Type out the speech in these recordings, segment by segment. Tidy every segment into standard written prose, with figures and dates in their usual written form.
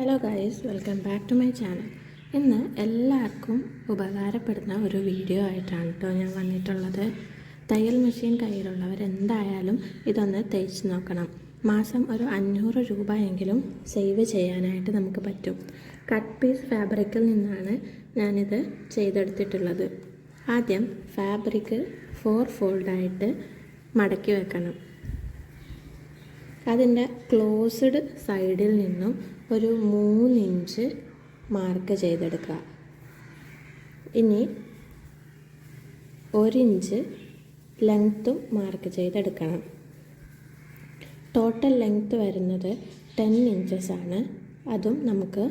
Hello guys, welcome back to my channel. ഇന്ന് എല്ലാവർക്കും ഉപകാരപ്പെടുന്ന ഒരു വീഡിയോ ആയിട്ടാണ് കേട്ടോ ഞാൻ വന്നിട്ടുള്ളത്. തയ്യൽ മെഷീൻ കയ്യിലുള്ളവർ എന്തായാലും ഇതൊന്ന് തയ്ച്ച് നോക്കണം. മാസം ഒരു 500 രൂപയെങ്കിലും സേവ് ചെയ്യാനായിട്ട് നമുക്ക് പറ്റും. കട്ട് പീസ് ഫാബ്രിക്കിൽ നിന്നാണ് ഞാനിത് ചെയ്തെടുത്തിട്ടുള്ളത്. ആദ്യം ഫാബ്രിക് 4 ഫോൾഡായിട്ട് മടക്കി വെക്കണം. അതിൻ്റെ ക്ലോസ്ഡ് സൈഡിൽ നിന്നും ഒരു 3 ഇഞ്ച് മാർക്ക് ചെയ്തെടുക്കുക. ഇനി 1 ഇഞ്ച് ലെങ്ത്തും മാർക്ക് ചെയ്തെടുക്കണം. ടോട്ടൽ ലെങ്ത്ത് വരുന്നത് 10 ഇഞ്ചസ് ആണ്. അതും നമുക്ക്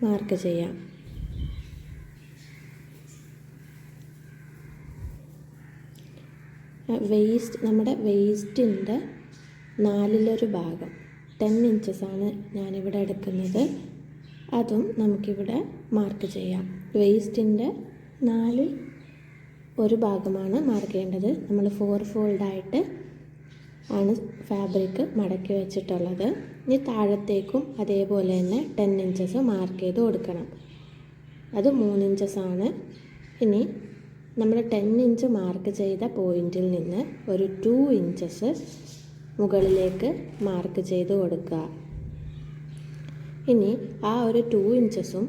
മാർക്ക് ചെയ്യാം. നമ്മുടെ വേസ്റ്റിൻ്റെ 4/1 ഭാഗം 10 ഇഞ്ചസാണ് ഞാനിവിടെ എടുക്കുന്നത്. അതും നമുക്കിവിടെ മാർക്ക് ചെയ്യാം. വേസ്റ്റിൻ്റെ 4/1 ഭാഗമാണ് മാർക്ക് ചെയ്യേണ്ടത്. നമ്മൾ 4 ഫോൾഡായിട്ട് ആണ് ഫാബ്രിക് മടക്കി വെച്ചിട്ടുള്ളത്. ഇനി താഴത്തേക്കും അതേപോലെ തന്നെ 10 ഇഞ്ചസ് മാർക്ക് ചെയ്ത് കൊടുക്കണം. അത് 3 ഇഞ്ചസാണ്. ഇനി നമ്മൾ 10 ഇഞ്ച് മാർക്ക് ചെയ്ത പോയിന്റിൽ നിന്ന് ഒരു 2 ഇഞ്ചസ് മുകളിലേക്ക് മാർക്ക് ചെയ്ത് കൊടുക്കുക. ഇനി ആ ഒരു 2 ഇഞ്ചസും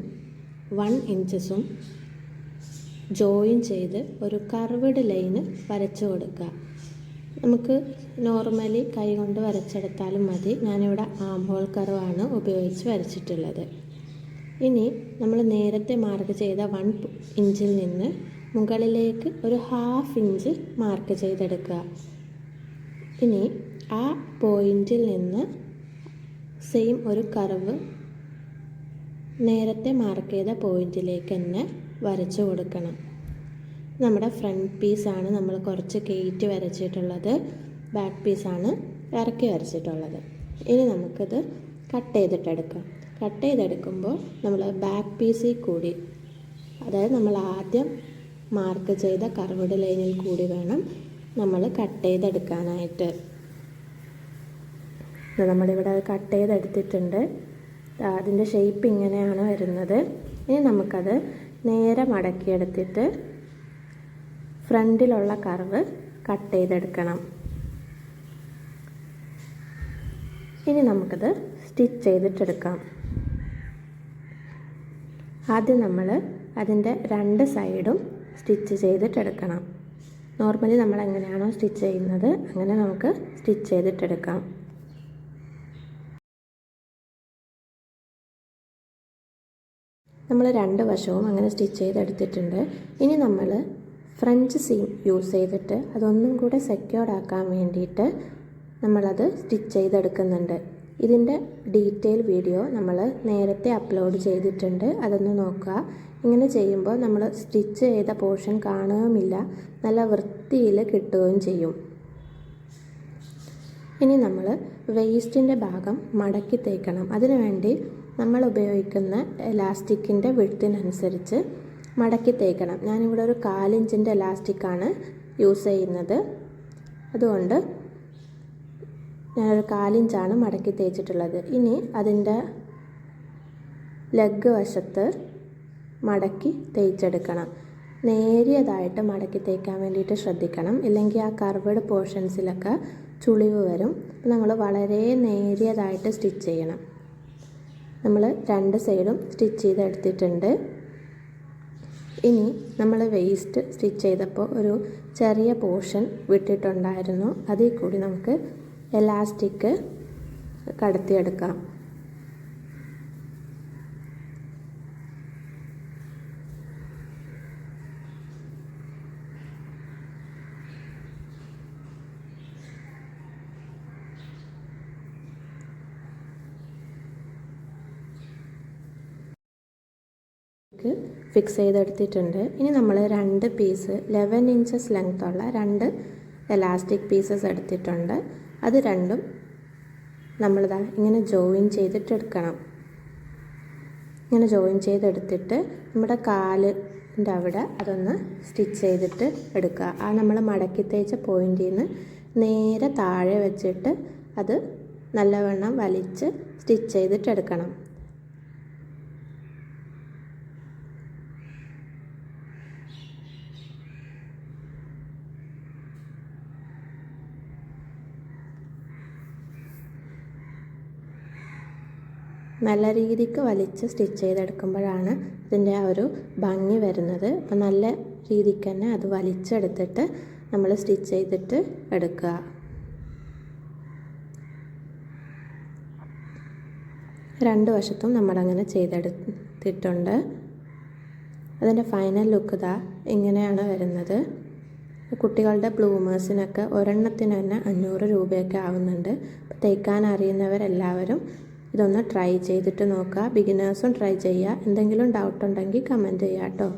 1 ഇഞ്ചസും ജോയിൻ ചെയ്ത് ഒരു കർവ്ഡ് ലൈന് വരച്ചു കൊടുക്കുക. നമുക്ക് നോർമലി കൈ കൊണ്ട് വരച്ചെടുത്താലും മതി. ഞാനിവിടെ ആം ഹോൾ കർവാണ് ഉപയോഗിച്ച് വരച്ചിട്ടുള്ളത്. ഇനി നമ്മൾ നേരത്തെ മാർക്ക് ചെയ്ത 1 ഇഞ്ചിൽ നിന്ന് മുകളിലേക്ക് ഒരു 1/2 ഇഞ്ച് മാർക്ക് ചെയ്തെടുക്കുക. ഇനി ആ പോയിന്റിൽ നിന്ന് സെയിം ഒരു കർവ് നേരത്തെ മാർക്ക് ചെയ്ത പോയിന്റിലേക്ക് തന്നെ വരച്ചു കൊടുക്കണം. നമ്മുടെ ഫ്രണ്ട് പീസാണ് നമ്മൾ കുറച്ച് കയറ്റി വരച്ചിട്ടുള്ളത്. ബാക്ക് പീസാണ് ഇറക്കി വരച്ചിട്ടുള്ളത്. ഇനി നമുക്കിത് കട്ട് ചെയ്തിട്ടെടുക്കാം. കട്ട് ചെയ്തെടുക്കുമ്പോൾ നമ്മൾ ബാക്ക് പീസിൽ കൂടി, അതായത് നമ്മൾ ആദ്യം മാർക്ക് ചെയ്ത കർവ്ഡ് ലൈനിൽ കൂടി വേണം നമ്മൾ കട്ട് ചെയ്തെടുക്കാനായിട്ട്. നമ്മളിവിടെ അത് കട്ട് ചെയ്തെടുത്തിട്ടുണ്ട്. അതിൻ്റെ ഷേപ്പ് ഇങ്ങനെയാണ് വരുന്നത്. ഇനി നമുക്കത് നേരെ മടക്കിയെടുത്തിട്ട് ഫ്രണ്ടിലുള്ള കർവ് കട്ട് ചെയ്തെടുക്കണം. ഇനി നമുക്കത് സ്റ്റിച്ച് ചെയ്തിട്ടെടുക്കാം. ആദ്യം നമ്മൾ അതിൻ്റെ 2 സൈഡും സ്റ്റിച്ച് ചെയ്തിട്ടെടുക്കണം. നോർമലി നമ്മൾ എങ്ങനെയാണോ സ്റ്റിച്ച് ചെയ്യുന്നത് അങ്ങനെ നമുക്ക് സ്റ്റിച്ച് ചെയ്തിട്ടെടുക്കാം. നമ്മൾ 2 വശവും അങ്ങനെ സ്റ്റിച്ച് ചെയ്തെടുത്തിട്ടുണ്ട്. ഇനി നമ്മൾ ഫ്രഞ്ച് സീം യൂസ് ചെയ്തിട്ട് അതൊന്നും കൂടെ സെക്യൂർഡ് ആക്കാൻ വേണ്ടിയിട്ട് നമ്മളത് സ്റ്റിച്ച് ചെയ്തെടുക്കുന്നുണ്ട്. ഇതിൻ്റെ ഡീറ്റെയിൽ വീഡിയോ നമ്മൾ നേരത്തെ അപ്ലോഡ് ചെയ്തിട്ടുണ്ട്. അതൊന്ന് നോക്കുക. ഇങ്ങനെ ചെയ്യുമ്പോൾ നമ്മൾ സ്റ്റിച്ച് ചെയ്ത പോർഷൻ കാണുകയുമില്ല, നല്ല വൃത്തിയിൽ കിട്ടുകയും ചെയ്യും. ഇനി നമ്മൾ വേസ്റ്റിൻ്റെ ഭാഗം മടക്കി തേക്കണം. അതിനുവേണ്ടി നമ്മൾ ഉപയോഗിക്കുന്ന എലാസ്റ്റിക്കിൻ്റെ വിഡ്ത്തിനനുസരിച്ച് മടക്കി തേക്കണം. ഞാനിവിടെ ഒരു 1/4 ഇഞ്ചിൻ്റെ എലാസ്റ്റിക്കാണ് യൂസ് ചെയ്യുന്നത്. അതുകൊണ്ട് ഞാനൊരു 1/4 ഇഞ്ചാണ് മടക്കി തേച്ചിട്ടുള്ളത്. ഇനി അതിൻ്റെ ലെഗ് വശത്ത് മടക്കി തേച്ചെടുക്കണം. നേരിയതായിട്ട് മടക്കി തേക്കാൻ വേണ്ടിയിട്ട് ശ്രദ്ധിക്കണം. ഇല്ലെങ്കിൽ ആ കർവ്ഡ് പോർഷൻസിലൊക്കെ ചുളിവ് വരും. നമ്മൾ വളരെ നേരിയതായിട്ട് സ്റ്റിച്ച് ചെയ്യണം. നമ്മൾ 2 സൈഡും സ്റ്റിച്ച് ചെയ്തെടുത്തിട്ടുണ്ട്. ഇനി നമ്മൾ വേസ്റ്റ് സ്റ്റിച്ച് ചെയ്തപ്പോൾ ഒരു ചെറിയ പോർഷൻ വിട്ടിട്ടുണ്ടായിരുന്നു. അതിൽ കൂടി നമുക്ക് എലാസ്റ്റിക് കടത്തിയെടുക്കാം. ഫിക്സ് ചെയ്തെടുത്തിട്ടുണ്ട്. ഇനി നമ്മൾ 2 പീസ് 11 ഇഞ്ചസ് ലെങ്ത്തുള്ള 2 എലാസ്റ്റിക് പീസസ് എടുത്തിട്ടുണ്ട്. അത് രണ്ടും നമ്മളിതാ ഇങ്ങനെ ജോയിൻ ചെയ്തിട്ടെടുക്കണം. ഇങ്ങനെ ജോയിൻ ചെയ്തെടുത്തിട്ട് നമ്മുടെ കാലിൻ്റെ അവിടെ അതൊന്ന് സ്റ്റിച്ച് ചെയ്തിട്ട് എടുക്കുക. ആ നമ്മൾ മടക്കി തേച്ച പോയിന്റിൽ നിന്ന് നേരെ താഴെ വെച്ചിട്ട് അത് നല്ലവണ്ണം വലിച്ച് സ്റ്റിച്ച് ചെയ്തിട്ടെടുക്കണം. നല്ല രീതിക്ക് വലിച്ച് സ്റ്റിച്ച് ചെയ്തെടുക്കുമ്പോഴാണ് ഇതിൻ്റെ ആ ഒരു ഭംഗി വരുന്നത്. അപ്പോൾ നല്ല രീതിക്ക് തന്നെ അത് വലിച്ചെടുത്തിട്ട് നമ്മൾ സ്റ്റിച്ച് ചെയ്തിട്ട് എടുക്കുക. രണ്ട് വശത്തും നമ്മളങ്ങനെ ചെയ്തെടുത്തിട്ടുണ്ട്. അതിൻ്റെ ഫൈനൽ ലുക്ക് ഇതാ ഇങ്ങനെയാണ് വരുന്നത്. കുട്ടികളുടെ ബ്ലൂമേഴ്സിനൊക്കെ ഒരെണ്ണത്തിന് തന്നെ 500 രൂപയൊക്കെ ആവുന്നുണ്ട്. അപ്പോൾ തയ്ക്കാൻ അറിയുന്നവരെല്ലാവരും ഇതൊന്ന് ട്രൈ ചെയ്തിട്ട് നോക്കുക. ബിഗിനേഴ്സും ട്രൈ ചെയ്യുക. എന്തെങ്കിലും ഡൗട്ട് ഉണ്ടെങ്കിൽ കമൻറ്റ് ചെയ്യുക കേട്ടോ.